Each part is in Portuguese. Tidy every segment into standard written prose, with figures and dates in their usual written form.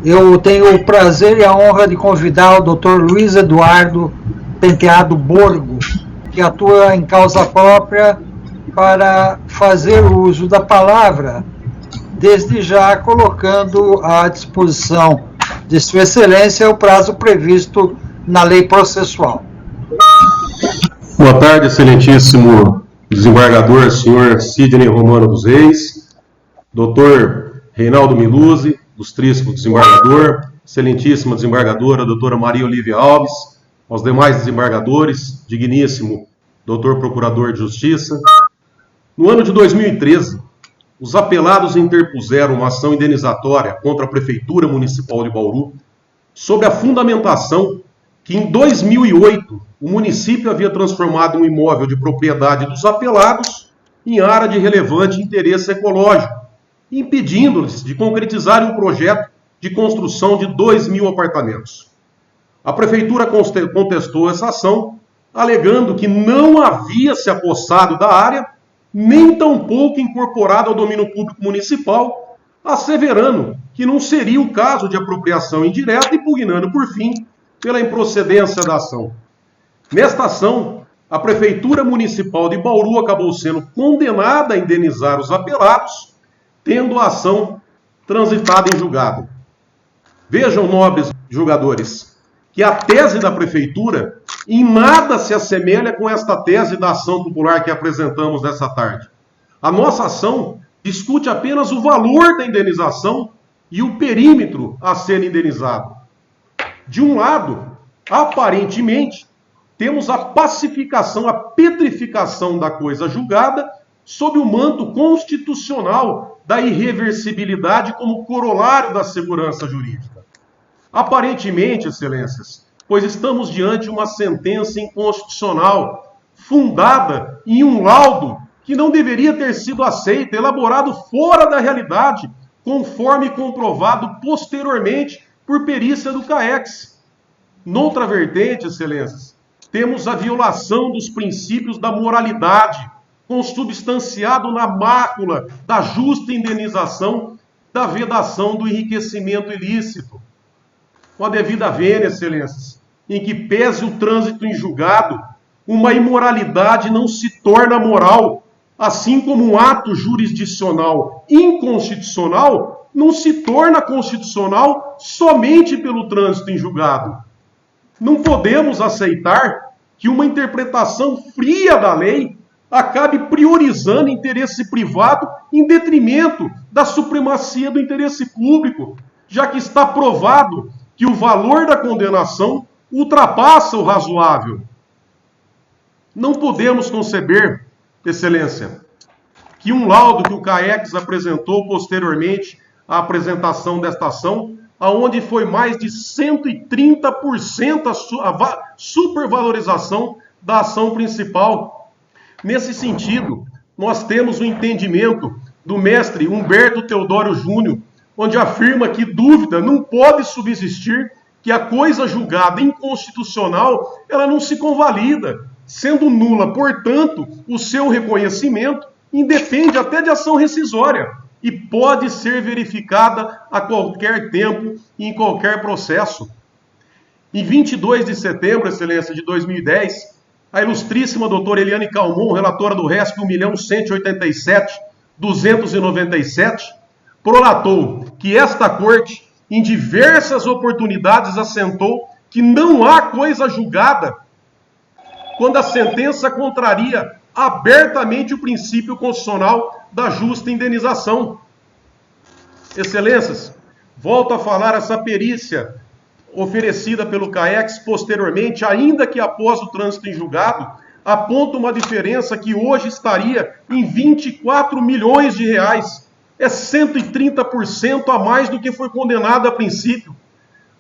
Eu tenho o prazer e a honra de convidar o Dr. Luiz Eduardo Penteado Borgo, que atua em causa própria para fazer uso da palavra, desde já colocando à disposição de Sua Excelência o prazo previsto na lei processual. Boa tarde, excelentíssimo desembargador, senhor Sidney Romano dos Reis, doutor Reinaldo Miluzzi, ilustríssimo desembargador, excelentíssima desembargadora, doutora Maria Olívia Alves, aos demais desembargadores, digníssimo doutor procurador de Justiça. No ano de 2013, os apelados interpuseram uma ação indenizatória contra a Prefeitura Municipal de Bauru sob a fundamentação que em 2008 o município havia transformado um imóvel de propriedade dos apelados em área de relevante interesse ecológico, impedindo-lhes de concretizarem um projeto de construção de 2.000 apartamentos. A Prefeitura contestou essa ação, alegando que não havia se apossado da área, nem tampouco incorporado ao domínio público municipal, asseverando que não seria o caso de apropriação indireta e pugnando, por fim, pela improcedência da ação. Nesta ação, a Prefeitura Municipal de Bauru acabou sendo condenada a indenizar os apelados, tendo a ação transitada em julgado. Vejam, nobres julgadores, que a tese da Prefeitura em nada se assemelha com esta tese da ação popular que apresentamos nessa tarde. A nossa ação discute apenas o valor da indenização e o perímetro a ser indenizado. De um lado, aparentemente, temos a pacificação, a petrificação da coisa julgada sob o manto constitucional da irreversibilidade como corolário da segurança jurídica. Aparentemente, excelências, pois estamos diante de uma sentença inconstitucional, fundada em um laudo que não deveria ter sido aceito, elaborado fora da realidade, conforme comprovado posteriormente por perícia do CAEX. Noutra vertente, excelências, temos a violação dos princípios da moralidade, consubstanciado na mácula da justa indenização da vedação do enriquecimento ilícito. Com a devida vênia, excelências, em que pese o trânsito em julgado, uma imoralidade não se torna moral, assim como um ato jurisdicional inconstitucional não se torna constitucional somente pelo trânsito em julgado. Não podemos aceitar que uma interpretação fria da lei acabe priorizando interesse privado em detrimento da supremacia do interesse público, já que está provado que o valor da condenação ultrapassa o razoável. Não podemos conceber, excelência, que um laudo que o CAEX apresentou posteriormente à apresentação desta ação, aonde foi mais de 130% a supervalorização da ação principal. Nesse sentido, nós temos o entendimento do mestre Humberto Teodoro Júnior, onde afirma que dúvida não pode subsistir, que a coisa julgada inconstitucional, ela não se convalida, sendo nula, portanto, o seu reconhecimento independe até de ação rescisória e pode ser verificada a qualquer tempo e em qualquer processo. Em 22 de setembro, excelência, de 2010, a ilustríssima doutora Eliane Calmon, relatora do RESP 1.187.297, prolatou que esta corte, em diversas oportunidades, assentou que não há coisa julgada quando a sentença contraria abertamente o princípio constitucional da justa indenização. Excelências, volto a falar, essa perícia oferecida pelo CAEX posteriormente, ainda que após o trânsito em julgado, aponta uma diferença que hoje estaria em 24 milhões de reais. É 130% a mais do que foi condenado a princípio.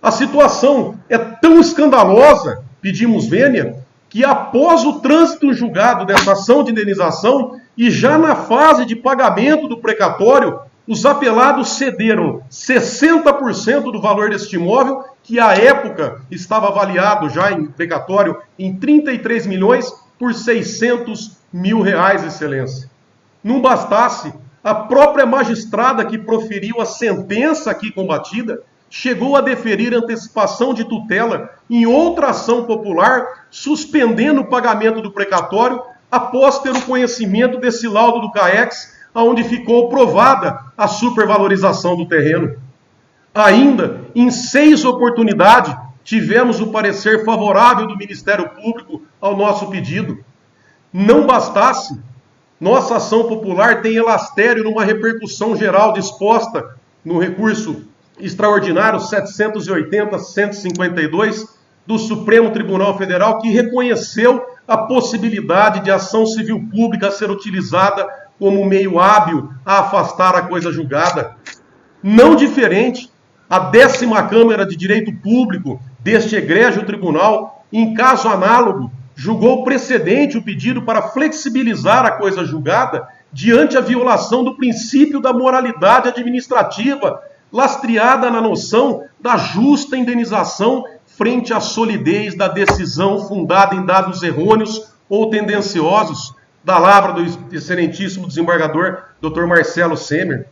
A situação é tão escandalosa, pedimos vênia, que após o trânsito em julgado dessa ação de indenização e já na fase de pagamento do precatório, os apelados cederam 60% do valor deste imóvel, que à época estava avaliado já em precatório em 33 milhões por 600 mil reais, excelência. Não bastasse, a própria magistrada que proferiu a sentença aqui combatida chegou a deferir antecipação de tutela em outra ação popular, suspendendo o pagamento do precatório após ter o conhecimento desse laudo do CAEX, onde ficou provada a supervalorização do terreno. Ainda, em 6 oportunidades, tivemos o parecer favorável do Ministério Público ao nosso pedido. Não bastasse, nossa ação popular tem elastério numa repercussão geral disposta no recurso extraordinário 780-152 do Supremo Tribunal Federal, que reconheceu a possibilidade de ação civil pública ser utilizada como meio hábil a afastar a coisa julgada. Não diferente, a 10ª Câmara de Direito Público deste egrégio tribunal, em caso análogo, julgou precedente o pedido para flexibilizar a coisa julgada diante a violação do princípio da moralidade administrativa, lastreada na noção da justa indenização frente à solidez da decisão fundada em dados errôneos ou tendenciosos, da lavra do excelentíssimo desembargador Dr. Marcelo Semer.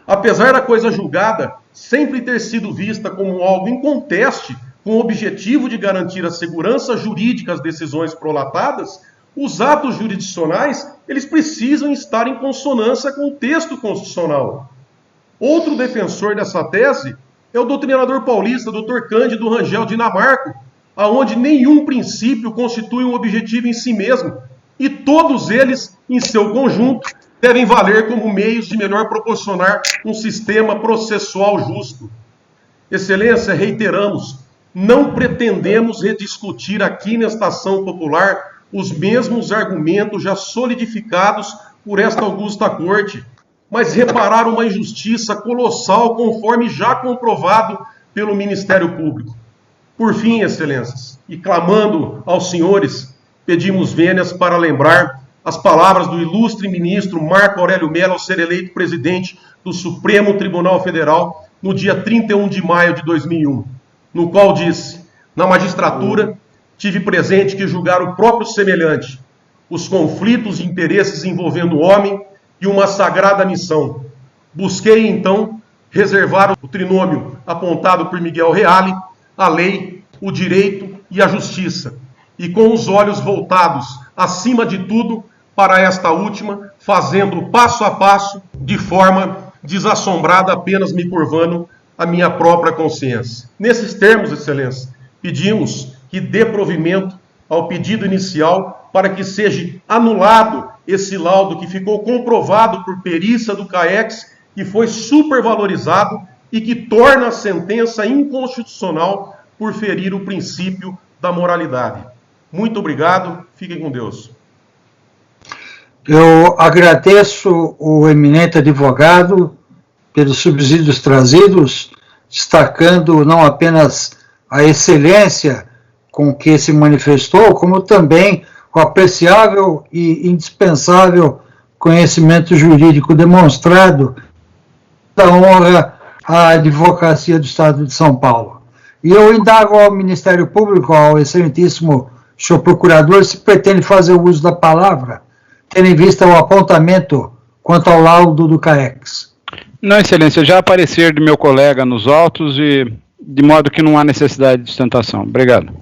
Apesar da coisa julgada sempre ter sido vista como algo inconteste, com o objetivo de garantir a segurança jurídica às decisões prolatadas, os atos jurisdicionais, eles precisam estar em consonância com o texto constitucional. Outro defensor dessa tese é o doutrinador paulista, Dr. Cândido Rangel Dinamarco, aonde nenhum princípio constitui um objetivo em si mesmo, e todos eles, em seu conjunto, devem valer como meios de melhor proporcionar um sistema processual justo. Excelência, reiteramos, não pretendemos rediscutir aqui nesta ação popular os mesmos argumentos já solidificados por esta augusta corte, mas reparar uma injustiça colossal conforme já comprovado pelo Ministério Público. Por fim, excelências, e clamando aos senhores, pedimos vênias para lembrar as palavras do ilustre ministro Marco Aurélio Mello ao ser eleito presidente do Supremo Tribunal Federal no dia 31 de maio de 2001, no qual disse: na magistratura tive presente que julgar o próprio semelhante, os conflitos de interesses envolvendo o homem e uma sagrada missão. Busquei, então, reservar o trinômio apontado por Miguel Reale, a lei, o direito e a justiça, e com os olhos voltados, acima de tudo, para esta última, fazendo passo a passo, de forma desassombrada, apenas me curvando a minha própria consciência. Nesses termos, excelência, pedimos que dê provimento ao pedido inicial para que seja anulado esse laudo que ficou comprovado por perícia do CAEX, que foi supervalorizado e que torna a sentença inconstitucional por ferir o princípio da moralidade. Muito obrigado, fiquem com Deus. Eu agradeço o eminente advogado pelos subsídios trazidos, destacando não apenas a excelência com que se manifestou, como também o apreciável e indispensável conhecimento jurídico demonstrado da honra à advocacia do Estado de São Paulo. E eu indago ao Ministério Público, ao excelentíssimo senhor procurador, se pretende fazer o uso da palavra, tendo em vista o apontamento quanto ao laudo do CAEX. Não, excelência, já aparecer do meu colega nos autos e de modo que não há necessidade de sustentação. Obrigado.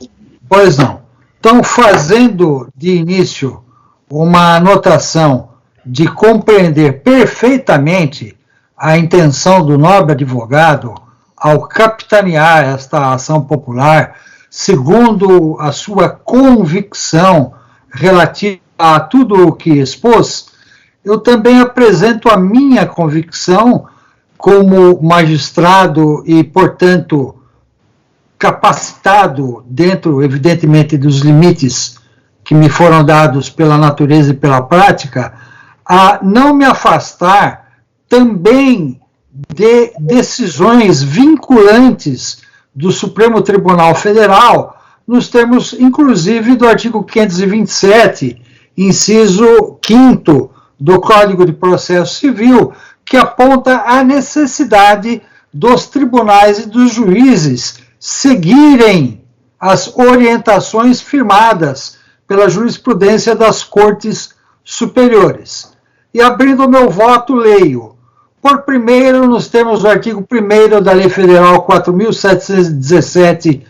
Pois não. Então, fazendo de início uma anotação de compreender perfeitamente a intenção do nobre advogado ao capitanear esta ação popular, segundo a sua convicção relativa a tudo o que expôs, eu também apresento a minha convicção como magistrado e, portanto, capacitado dentro, evidentemente, dos limites que me foram dados pela natureza e pela prática, a não me afastar também de decisões vinculantes do Supremo Tribunal Federal, nos termos, inclusive, do artigo 527, inciso 5º do Código de Processo Civil, que aponta a necessidade dos tribunais e dos juízes seguirem as orientações firmadas pela jurisprudência das Cortes Superiores. E abrindo o meu voto, leio: Por primeiro, nos termos do artigo 1º da Lei Federal 4.717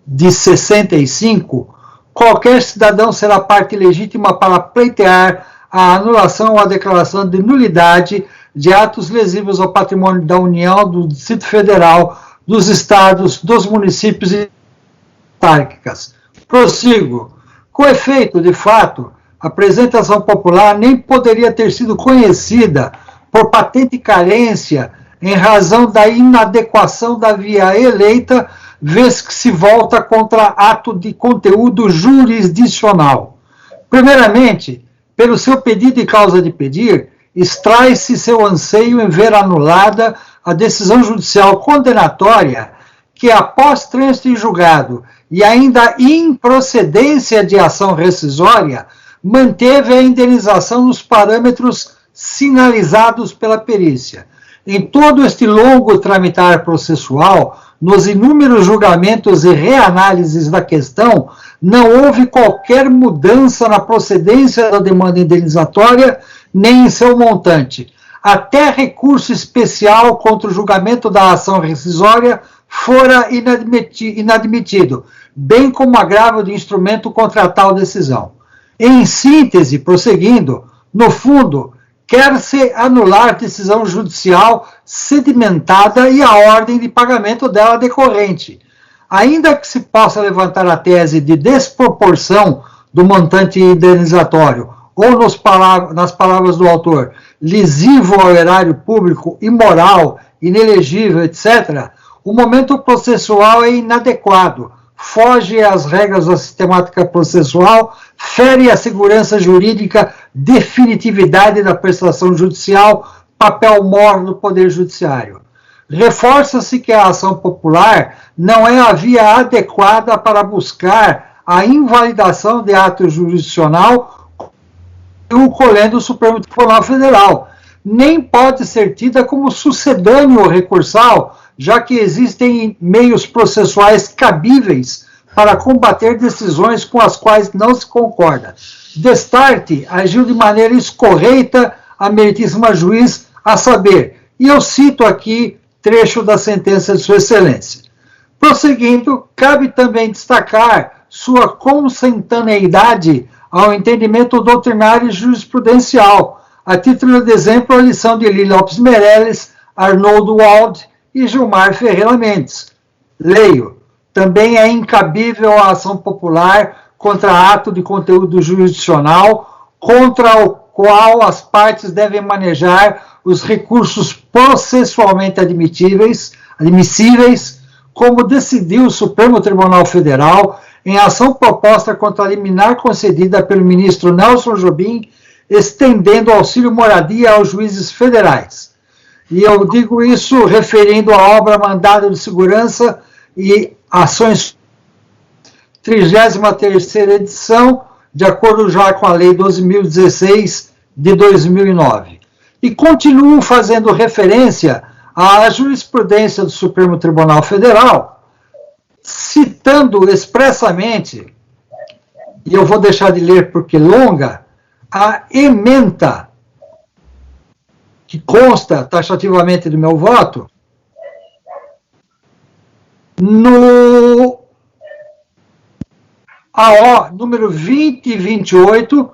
de 65, qualquer cidadão será parte legítima para pleitear a anulação ou a declaração de nulidade de atos lesivos ao patrimônio da União, do Distrito Federal, dos estados, dos municípios e autárquicas. Prossigo. Com efeito, de fato, a apresentação popular nem poderia ter sido conhecida por patente carência em razão da inadequação da via eleita, vez que se volta contra ato de conteúdo jurisdicional. Primeiramente, pelo seu pedido e causa de pedir, extrai-se seu anseio em ver anulada a decisão judicial condenatória que, após trânsito em julgado e ainda improcedência de ação rescisória, manteve a indenização nos parâmetros sinalizados pela perícia. Em todo este longo tramitar processual, nos inúmeros julgamentos e reanálises da questão, não houve qualquer mudança na procedência da demanda indenizatória, nem em seu montante. Até recurso especial contra o julgamento da ação rescisória fora inadmitido, bem como agravo de instrumento contra tal decisão. Em síntese, prosseguindo, no fundo, quer-se anular decisão judicial sedimentada e a ordem de pagamento dela decorrente. Ainda que se possa levantar a tese de desproporção do montante indenizatório, ou nas palavras do autor, lesivo ao erário público, imoral, inelegível, etc., o momento processual é inadequado, foge às regras da sistemática processual, fere a segurança jurídica, definitividade da prestação judicial, papel mor do Poder Judiciário. Reforça-se que a ação popular não é a via adequada para buscar a invalidação de ato jurisdicional colhendo o Supremo Tribunal Federal, nem pode ser tida como sucedâneo recursal, já que existem meios processuais cabíveis para combater decisões com as quais não se concorda. Destarte agiu de maneira escorreita a meritíssima juiz, a saber, e eu cito aqui trecho da sentença de Sua Excelência. Prosseguindo, cabe também destacar sua consentaneidade ao entendimento doutrinário e jurisprudencial, a título de exemplo, a lição de Lili Lopes Meirelles, Arnoldo Wald e Gilmar Ferreira Mendes. Leio. Também é incabível a ação popular contra ato de conteúdo jurisdicional, contra o qual as partes devem manejar os recursos processualmente admissíveis, como decidiu o Supremo Tribunal Federal em ação proposta contra a liminar concedida pelo ministro Nelson Jobim, estendendo o auxílio moradia aos juízes federais. E eu digo isso referindo à obra Mandado de Segurança e Ações 33ª edição, de acordo já com a Lei 12.016 de 2009. E continuo fazendo referência à jurisprudência do Supremo Tribunal Federal, citando expressamente, e eu vou deixar de ler porque longa, a ementa, que consta taxativamente do meu voto, no AO número 2028,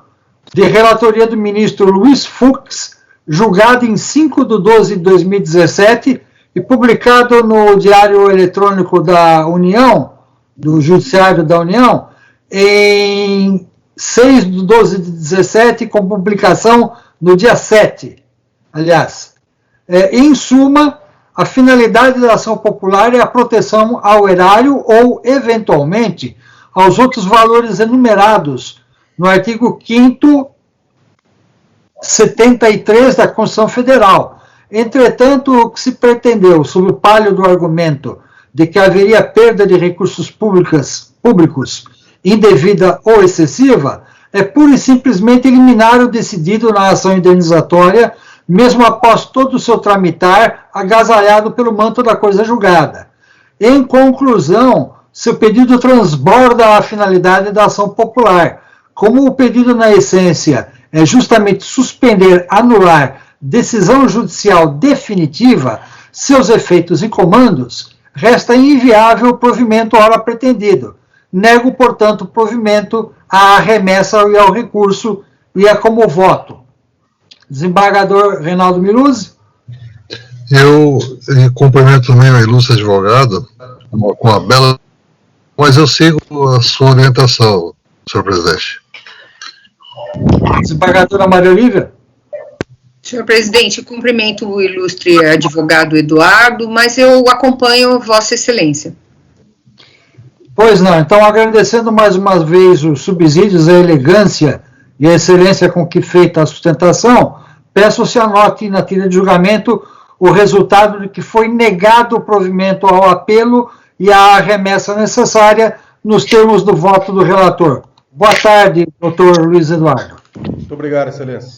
de relatoria do ministro Luiz Fux, julgado em 5/12/2017 e publicado no Diário Eletrônico da União, do Judiciário da União, em 6/12/17, com publicação no dia 7. Aliás, em suma, a finalidade da ação popular é a proteção ao erário ou, eventualmente, aos outros valores enumerados no artigo 5º, 73 da Constituição Federal. Entretanto, o que se pretendeu, sob o palio do argumento de que haveria perda de recursos públicos indevida ou excessiva, é pura e simplesmente eliminar o decidido na ação indenizatória, mesmo após todo o seu tramitar, agasalhado pelo manto da coisa julgada. Em conclusão, seu pedido transborda a finalidade da ação popular. Como o pedido, na essência, é justamente suspender, anular decisão judicial definitiva, seus efeitos e comandos, resta inviável o provimento ora pretendido. Nego, portanto, o provimento à remessa e ao recurso, e é como voto. Desembargador Reinaldo Miluzzi. Eu cumprimento também o ilustre advogado com a bela... Mas eu sigo a sua orientação, senhor presidente. Desembargadora Maria Olívia. Senhor presidente, cumprimento o ilustre advogado Eduardo, mas eu acompanho Vossa Excelência. Pois não, então agradecendo mais uma vez os subsídios, a elegância e a excelência com que feita a sustentação, peço se anote na tira de julgamento o resultado de que foi negado o provimento ao apelo e à remessa necessária nos termos do voto do relator. Boa tarde, doutor Luiz Eduardo. Muito obrigado, excelência.